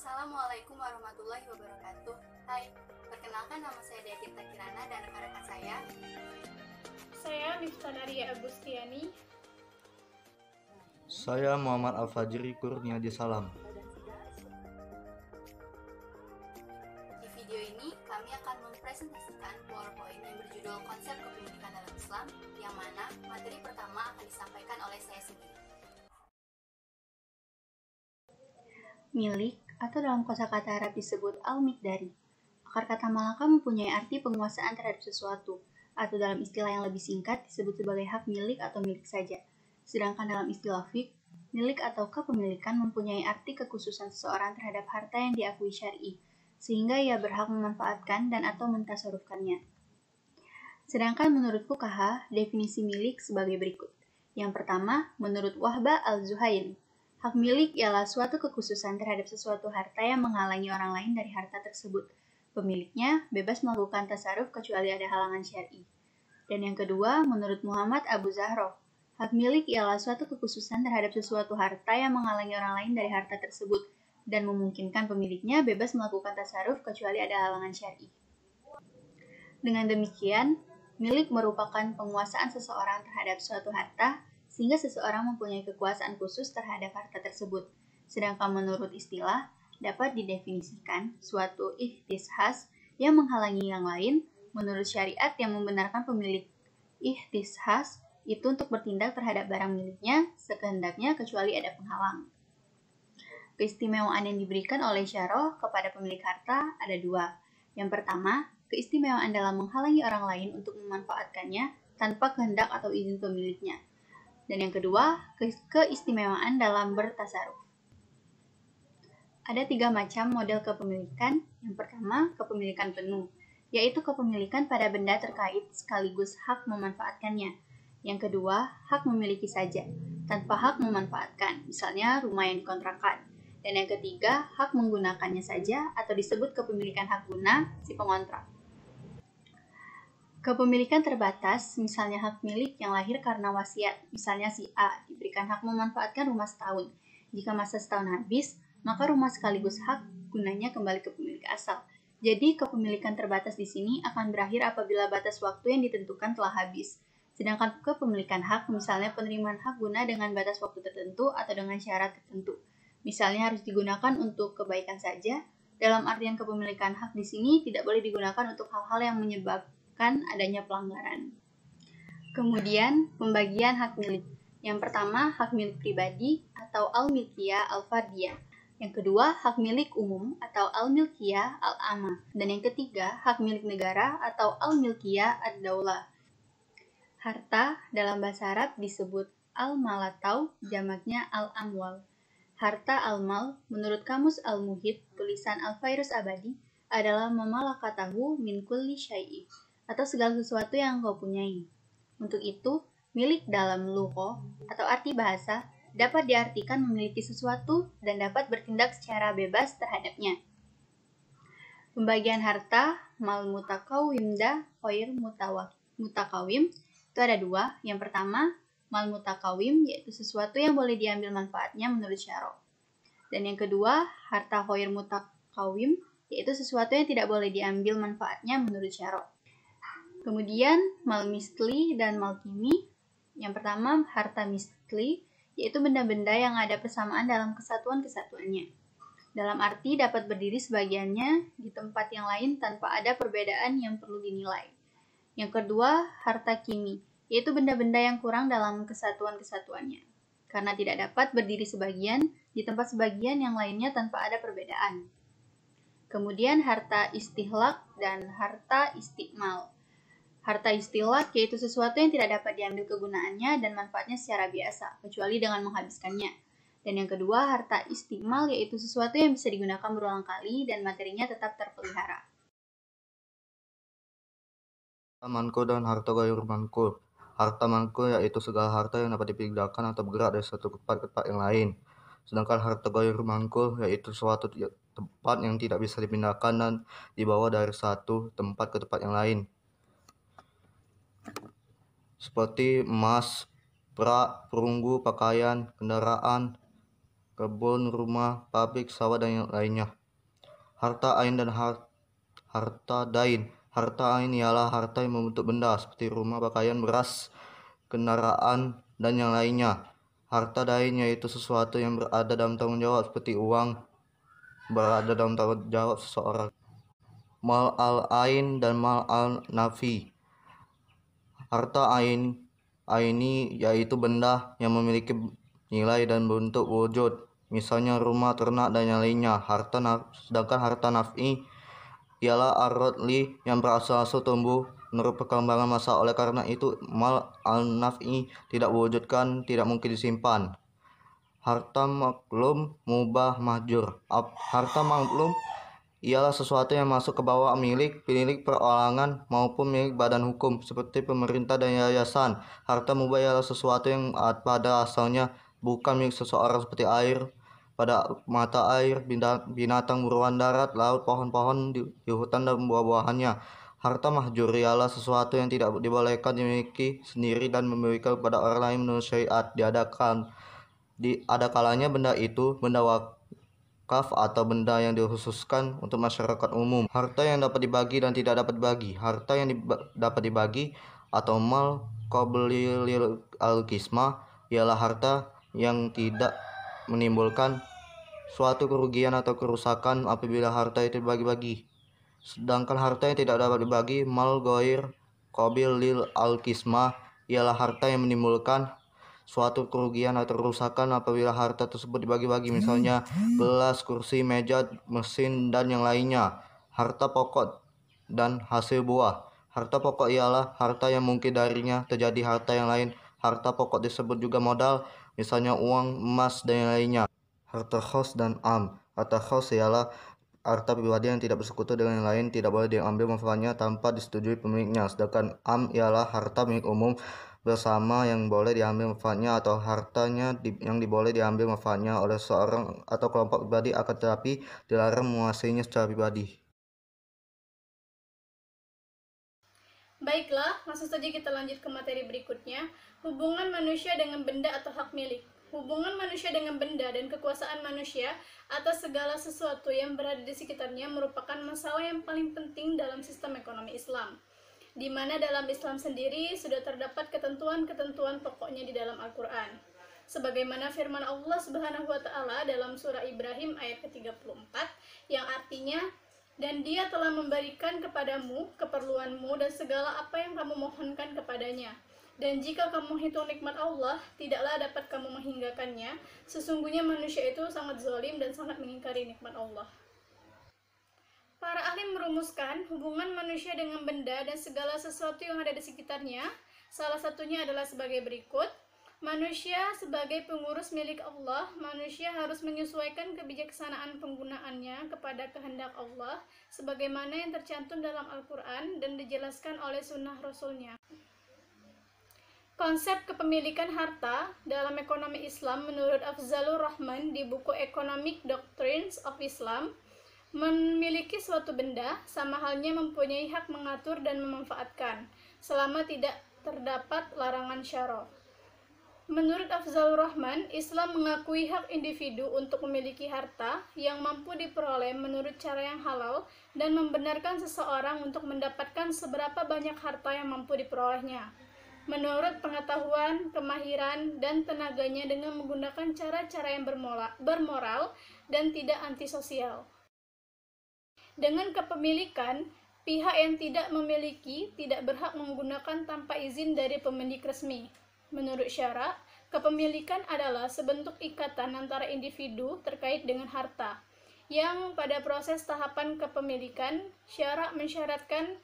Assalamualaikum warahmatullahi wabarakatuh. Hai, perkenalkan nama saya Deatirta Kirana dan rekan-rekan Saya Miftah Naria Agustiani. Saya Muhammad Al-Fajri Kurniadi Salam. Di video ini, kami akan mempresentasikan PowerPoint yang berjudul Konsep Kepemilikan dalam Islam, yang mana materi pertama akan disampaikan oleh saya sendiri. Milik atau dalam kosakata Arab disebut al-miqdari. Akar kata malaka mempunyai arti penguasaan terhadap sesuatu, atau dalam istilah yang lebih singkat disebut sebagai hak milik atau milik saja. Sedangkan dalam istilah fiqh, milik atau kepemilikan mempunyai arti kekhususan seseorang terhadap harta yang diakui syar'i, sehingga ia berhak memanfaatkan dan atau mentasarufkannya. Sedangkan menurut fuqaha, definisi milik sebagai berikut. Yang pertama, menurut Wahbah al-Zuhaili, hak milik ialah suatu kekhususan terhadap sesuatu harta yang menghalangi orang lain dari harta tersebut. Pemiliknya bebas melakukan tasarruf kecuali ada halangan syar'i. Dan yang kedua, menurut Muhammad Abu Zahro, hak milik ialah suatu kekhususan terhadap sesuatu harta yang menghalangi orang lain dari harta tersebut dan memungkinkan pemiliknya bebas melakukan tasarruf kecuali ada halangan syar'i. Dengan demikian, milik merupakan penguasaan seseorang terhadap suatu harta sehingga seseorang mempunyai kekuasaan khusus terhadap harta tersebut. Sedangkan menurut istilah, dapat didefinisikan suatu ihtishas yang menghalangi yang lain menurut syariat yang membenarkan pemilik ihtishas itu untuk bertindak terhadap barang miliknya sekehendaknya kecuali ada penghalang. Keistimewaan yang diberikan oleh syarah kepada pemilik harta ada dua. Yang pertama, keistimewaan dalam menghalangi orang lain untuk memanfaatkannya tanpa kehendak atau izin pemiliknya. Dan yang kedua, keistimewaan dalam bertasarruf. Ada 3 macam model kepemilikan. Yang pertama, kepemilikan penuh, yaitu kepemilikan pada benda terkait sekaligus hak memanfaatkannya. Yang kedua, hak memiliki saja, tanpa hak memanfaatkan, misalnya rumah yang dikontrakkan. Dan yang ketiga, hak menggunakannya saja atau disebut kepemilikan hak guna si pengontrak. Kepemilikan terbatas, misalnya hak milik yang lahir karena wasiat, misalnya si A diberikan hak memanfaatkan rumah setahun. Jika masa setahun habis, maka rumah sekaligus hak gunanya kembali ke pemilik asal. Jadi, kepemilikan terbatas di sini akan berakhir apabila batas waktu yang ditentukan telah habis. Sedangkan kepemilikan hak, misalnya penerimaan hak guna dengan batas waktu tertentu atau dengan syarat tertentu. Misalnya harus digunakan untuk kebaikan saja. Dalam artian kepemilikan hak di sini tidak boleh digunakan untuk hal-hal yang menyebabkan adanya pelanggaran. Kemudian, pembagian hak milik. Yang pertama, hak milik pribadi atau al-milkiyah al-fardiyah. Yang kedua, hak milik umum atau al-milkiyah al-amah. Dan yang ketiga, hak milik negara atau al-milkiyah ad-daulah. Harta dalam bahasa Arab disebut al-mal atau jamaknya al-amwal. Harta al-mal menurut kamus al-muhit tulisan Al-Fairuz Abadi adalah mamalakatahu min kulli syai'i atau segala sesuatu yang kau punyai. Untuk itu, milik dalam lugha atau arti bahasa dapat diartikan memiliki sesuatu dan dapat bertindak secara bebas terhadapnya. Pembagian harta mal mutakawim da khair mutakawim itu ada dua. Yang pertama, mal mutakawim yaitu sesuatu yang boleh diambil manfaatnya menurut syarah. Dan yang kedua, harta khair mutakawim yaitu sesuatu yang tidak boleh diambil manfaatnya menurut syarah. Kemudian, mal misli dan mal kimi. Yang pertama, harta misli yaitu benda-benda yang ada persamaan dalam kesatuan-kesatuannya. Dalam arti dapat berdiri sebagiannya di tempat yang lain tanpa ada perbedaan yang perlu dinilai. Yang kedua, harta kimi, yaitu benda-benda yang kurang dalam kesatuan-kesatuannya, karena tidak dapat berdiri sebagian di tempat sebagian yang lainnya tanpa ada perbedaan. Kemudian, harta istihlak dan harta istikmal. Harta istihlak yaitu sesuatu yang tidak dapat diambil kegunaannya dan manfaatnya secara biasa, kecuali dengan menghabiskannya. Dan yang kedua, harta istikmal yaitu sesuatu yang bisa digunakan berulang kali dan materinya tetap terpelihara. Mankur dan harta gair mankur. Harta mankur yaitu segala harta yang dapat dipindahkan atau bergerak dari satu tempat ke tempat yang lain. Sedangkan harta gair mankur yaitu suatu tempat yang tidak bisa dipindahkan dan dibawa dari satu tempat ke tempat yang lain. Seperti emas, perak, perunggu, pakaian, kendaraan, kebun, rumah, pabrik, sawah, dan yang lainnya. Harta ain dan harta dain. Harta ain ialah harta yang membentuk benda seperti rumah, pakaian, beras, kendaraan, dan yang lainnya. Harta dain yaitu sesuatu yang berada dalam tanggung jawab seperti uang berada dalam tanggung jawab seseorang. Mal al-ain dan mal al-nafi. Harta aini yaitu benda yang memiliki nilai dan bentuk wujud, misalnya rumah, ternak, dan yang lainnya. Sedangkan harta naf'i ialah ar-rodli yang berasal-asal tumbuh menurut perkembangan masa. Oleh karena itu, mal al-naf'i tidak wujudkan, tidak mungkin disimpan. Harta maklum, mubah, mahjur. Harta maklum ialah sesuatu yang masuk ke bawah milik perorangan maupun milik badan hukum seperti pemerintah dan yayasan. Harta mubah ialah sesuatu yang pada asalnya bukan milik seseorang seperti air pada mata air, binatang buruan darat, laut, pohon-pohon di hutan dan buah-buahannya. Harta mahjur ialah sesuatu yang tidak dibolehkan dimiliki sendiri dan memberikan kepada orang lain menurut syariat. Ada kalanya benda itu benda wakaf atau benda yang dikhususkan untuk masyarakat umum. Harta yang dapat dibagi dan tidak dapat dibagi. Harta yang dapat dibagi atau mal qablil al-qismah ialah harta yang tidak menimbulkan suatu kerugian atau kerusakan apabila harta itu dibagi-bagi. Sedangkan harta yang tidak dapat dibagi, mal ghair qablil al-qismah, ialah harta yang menimbulkan suatu kerugian atau kerusakan apabila harta tersebut dibagi-bagi, misalnya gelas, kursi, meja, mesin, dan yang lainnya. Harta pokok dan hasil buah. Harta pokok ialah harta yang mungkin darinya terjadi harta yang lain. Harta pokok disebut juga modal, misalnya uang, emas, dan yang lainnya. Harta khos dan am. Harta khos ialah harta pribadi yang tidak bersekutu dengan yang lain, tidak boleh diambil manfaatnya tanpa disetujui pemiliknya. Sedangkan am ialah harta milik umum bersama yang boleh diambil manfaatnya atau hartanya yang diboleh diambil manfaatnya oleh seorang atau kelompok pribadi akan tetapi dilarang menguasainya secara pribadi. Baiklah, langsung saja kita lanjut ke materi berikutnya, hubungan manusia dengan benda atau hak milik. Hubungan manusia dengan benda dan kekuasaan manusia atas segala sesuatu yang berada di sekitarnya merupakan masalah yang paling penting dalam sistem ekonomi Islam, di mana dalam Islam sendiri sudah terdapat ketentuan-ketentuan pokoknya di dalam Al-Quran. Sebagaimana firman Allah Subhanahu wa Ta'ala dalam surah Ibrahim ayat ke-34, yang artinya, "Dan Dia telah memberikan kepadamu keperluanmu dan segala apa yang kamu mohonkan kepadanya. Dan jika kamu hitung nikmat Allah, tidaklah dapat kamu menghinggakannya. Sesungguhnya manusia itu sangat zalim dan sangat mengingkari nikmat Allah." Para ahli merumuskan hubungan manusia dengan benda dan segala sesuatu yang ada di sekitarnya. Salah satunya adalah sebagai berikut. Manusia sebagai pengurus milik Allah, manusia harus menyesuaikan kebijaksanaan penggunaannya kepada kehendak Allah, sebagaimana yang tercantum dalam Al-Quran dan dijelaskan oleh sunnah Rasulnya. Konsep kepemilikan harta dalam ekonomi Islam menurut Afzalur Rahman di buku Economic Doctrines of Islam, memiliki suatu benda sama halnya mempunyai hak mengatur dan memanfaatkan, selama tidak terdapat larangan syara'. Menurut Afzalur Rahman, Islam mengakui hak individu untuk memiliki harta yang mampu diperoleh menurut cara yang halal dan membenarkan seseorang untuk mendapatkan seberapa banyak harta yang mampu diperolehnya, menurut pengetahuan, kemahiran, dan tenaganya dengan menggunakan cara-cara yang bermoral dan tidak antisosial. Dengan kepemilikan, pihak yang tidak memiliki tidak berhak menggunakan tanpa izin dari pemilik resmi. Menurut syara', kepemilikan adalah sebentuk ikatan antara individu terkait dengan harta, yang pada proses tahapan kepemilikan, syara' mensyaratkan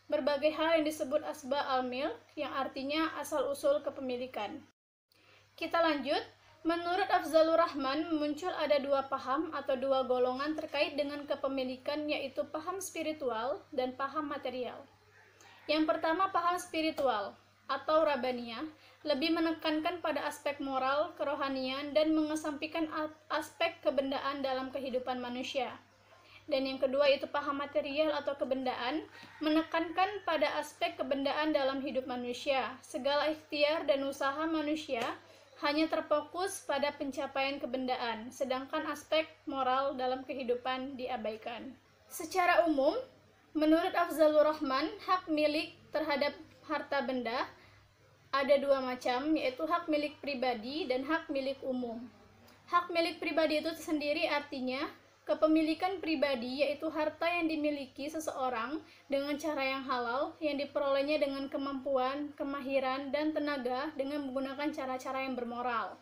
berbagai hal yang disebut asba al-milk, yang artinya asal-usul kepemilikan. Kita lanjut. Menurut Afzalur Rahman, muncul ada dua paham atau dua golongan terkait dengan kepemilikan, yaitu paham spiritual dan paham material. Yang pertama, paham spiritual atau Rabbaniyah, lebih menekankan pada aspek moral, kerohanian, dan mengesampingkan aspek kebendaan dalam kehidupan manusia. Dan yang kedua itu paham material atau kebendaan, menekankan pada aspek kebendaan dalam hidup manusia, segala ikhtiar dan usaha manusia hanya terfokus pada pencapaian kebendaan, sedangkan aspek moral dalam kehidupan diabaikan. Secara umum, menurut Afzalur Rahman, hak milik terhadap harta benda ada dua macam, yaitu hak milik pribadi dan hak milik umum. Hak milik pribadi itu sendiri artinya kepemilikan pribadi, yaitu harta yang dimiliki seseorang dengan cara yang halal, yang diperolehnya dengan kemampuan, kemahiran, dan tenaga dengan menggunakan cara-cara yang bermoral.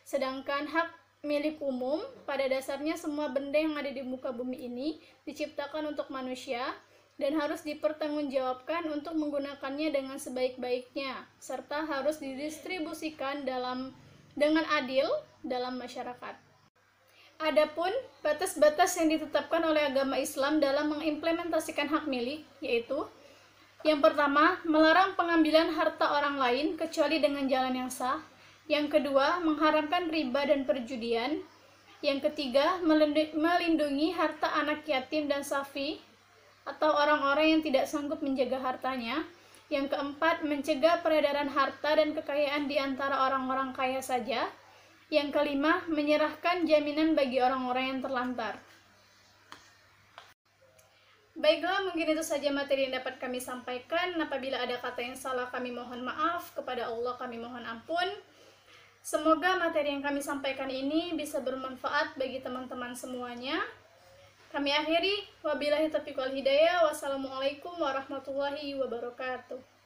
Sedangkan hak milik umum, pada dasarnya semua benda yang ada di muka bumi ini diciptakan untuk manusia dan harus dipertanggungjawabkan untuk menggunakannya dengan sebaik-baiknya, serta harus didistribusikan dengan adil dalam masyarakat. Adapun batas-batas yang ditetapkan oleh agama Islam dalam mengimplementasikan hak milik, yaitu yang pertama, melarang pengambilan harta orang lain kecuali dengan jalan yang sah. Yang kedua, mengharamkan riba dan perjudian. Yang ketiga, melindungi harta anak yatim dan safi atau orang-orang yang tidak sanggup menjaga hartanya. Yang keempat, mencegah peredaran harta dan kekayaan di antara orang-orang kaya saja. Yang kelima, menyerahkan jaminan bagi orang-orang yang terlantar. Baiklah, mungkin itu saja materi yang dapat kami sampaikan. Apabila ada kata yang salah, kami mohon maaf. Kepada Allah kami mohon ampun. Semoga materi yang kami sampaikan ini bisa bermanfaat bagi teman-teman semuanya. Kami akhiri, wabillahi taufiq wal hidayah. Wassalamualaikum warahmatullahi wabarakatuh.